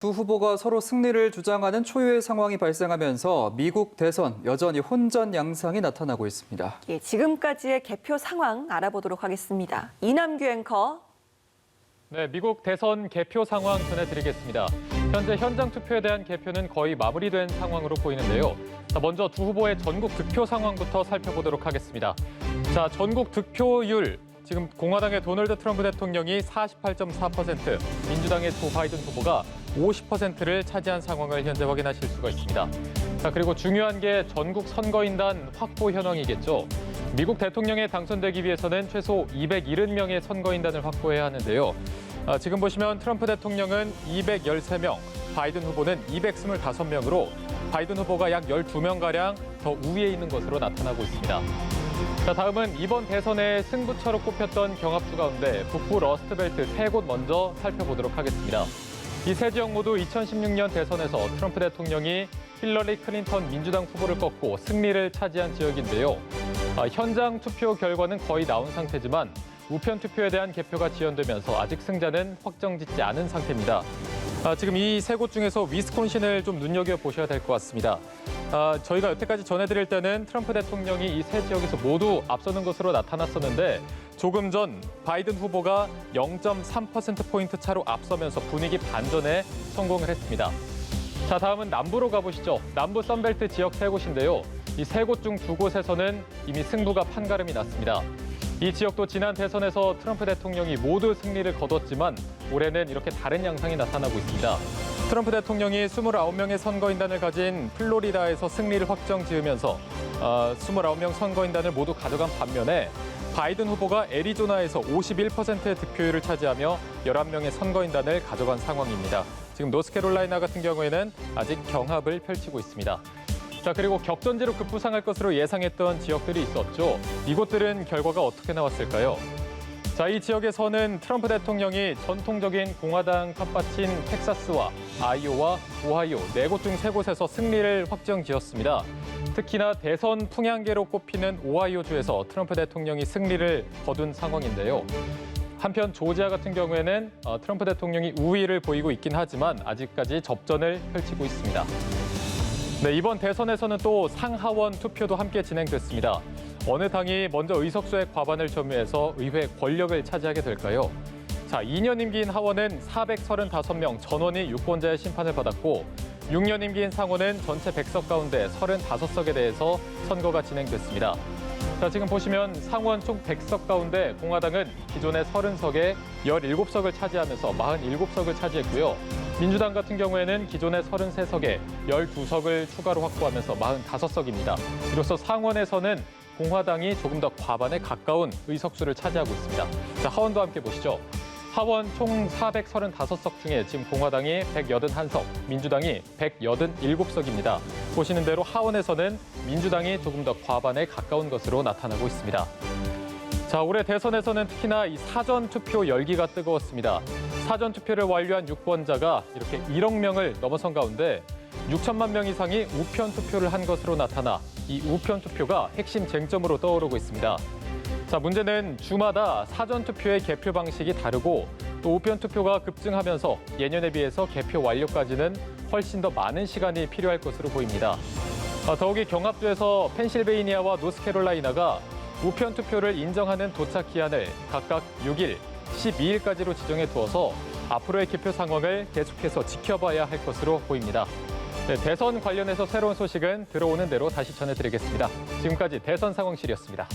두 후보가 서로 승리를 주장하는 초유의 상황이 발생하면서 미국 대선 여전히 혼전 양상이 나타나고 있습니다. 예, 지금까지의 개표 상황 알아보도록 하겠습니다. 이남규 앵커. 네, 미국 대선 개표 상황 전해드리겠습니다. 현재 현장 투표에 대한 개표는 거의 마무리된 상황으로 보이는데요. 자, 먼저 두 후보의 전국 득표 상황부터 살펴보도록 하겠습니다. 자, 전국 득표율. 지금 공화당의 도널드 트럼프 대통령이 48.4%, 민주당의 조 바이든 후보가 50%를 차지한 상황을 현재 확인하실 수가 있습니다. 자, 그리고 중요한 게 전국 선거인단 확보 현황이겠죠. 미국 대통령에 당선되기 위해서는 최소 270명의 선거인단을 확보해야 하는데요. 지금 보시면 트럼프 대통령은 213명, 바이든 후보는 225명으로 바이든 후보가 약 12명가량 더 우위에 있는 것으로 나타나고 있습니다. 자, 다음은 이번 대선의 승부처로 꼽혔던 경합주 가운데 북부 러스트벨트 세 곳 먼저 살펴보도록 하겠습니다. 이 세 지역 모두 2016년 대선에서 트럼프 대통령이 힐러리 클린턴 민주당 후보를 꺾고 승리를 차지한 지역인데요. 현장 투표 결과는 거의 나온 상태지만 우편 투표에 대한 개표가 지연되면서 아직 승자는 확정짓지 않은 상태입니다. 지금 이 세 곳 중에서 위스콘신을 좀 눈여겨보셔야 될 것 같습니다. 저희가 여태까지 전해드릴 때는 트럼프 대통령이 이 세 지역에서 모두 앞서는 것으로 나타났었는데 조금 전 바이든 후보가 0.3%포인트 차로 앞서면서 분위기 반전에 성공을 했습니다. 자, 다음은 남부로 가보시죠. 남부 선벨트 지역 세 곳인데요. 이 세 곳 중 두 곳에서는 이미 승부가 판가름이 났습니다. 이 지역도 지난 대선에서 트럼프 대통령이 모두 승리를 거뒀지만 올해는 이렇게 다른 양상이 나타나고 있습니다. 트럼프 대통령이 29명의 선거인단을 가진 플로리다에서 승리를 확정 지으면서 29명 선거인단을 모두 가져간 반면에 바이든 후보가 애리조나에서 51%의 득표율을 차지하며 11명의 선거인단을 가져간 상황입니다. 지금 노스캐롤라이나 같은 경우에는 아직 경합을 펼치고 있습니다. 자, 그리고 격전지로 급부상할 것으로 예상했던 지역들이 있었죠. 이곳들은 결과가 어떻게 나왔을까요? 자, 이 지역에서는 트럼프 대통령이 전통적인 공화당 텃밭인 텍사스와 아이오와 오하이오 네 곳 중 세 곳에서 승리를 확정지었습니다. 특히나 대선 풍향계로 꼽히는 오하이오주에서 트럼프 대통령이 승리를 거둔 상황인데요. 한편 조지아 같은 경우에는 트럼프 대통령이 우위를 보이고 있긴 하지만 아직까지 접전을 펼치고 있습니다. 네, 이번 대선에서는 또 상하원 투표도 함께 진행됐습니다. 어느 당이 먼저 의석수의 과반을 점유해서 의회 권력을 차지하게 될까요? 자, 2년 임기인 하원은 435명 전원이 유권자의 심판을 받았고 6년 임기인 상원은 전체 100석 가운데 35석에 대해서 선거가 진행됐습니다. 자, 지금 보시면 상원 총 100석 가운데 공화당은 기존의 30석에 17석을 차지하면서 47석을 차지했고요. 민주당 같은 경우에는 기존의 33석에 12석을 추가로 확보하면서 45석입니다. 이로써 상원에서는 공화당이 조금 더 과반에 가까운 의석수를 차지하고 있습니다. 자, 하원도 함께 보시죠. 하원 총 435석 중에 지금 공화당이 181석, 민주당이 187석입니다. 보시는 대로 하원에서는 민주당이 조금 더 과반에 가까운 것으로 나타나고 있습니다. 자, 올해 대선에서는 특히나 이 사전투표 열기가 뜨거웠습니다. 사전투표를 완료한 유권자가 이렇게 1억 명을 넘어선 가운데 6천만 명 이상이 우편투표를 한 것으로 나타나 이 우편투표가 핵심 쟁점으로 떠오르고 있습니다. 자, 문제는 주마다 사전투표의 개표 방식이 다르고 또 우편투표가 급증하면서 예년에 비해서 개표 완료까지는 훨씬 더 많은 시간이 필요할 것으로 보입니다. 더욱이 경합주에서 펜실베이니아와 노스캐롤라이나가 우편투표를 인정하는 도착 기한을 각각 6일, 12일까지로 지정해 두어서 앞으로의 개표 상황을 계속해서 지켜봐야 할 것으로 보입니다. 네, 대선 관련해서 새로운 소식은 들어오는 대로 다시 전해드리겠습니다. 지금까지 대선 상황실이었습니다.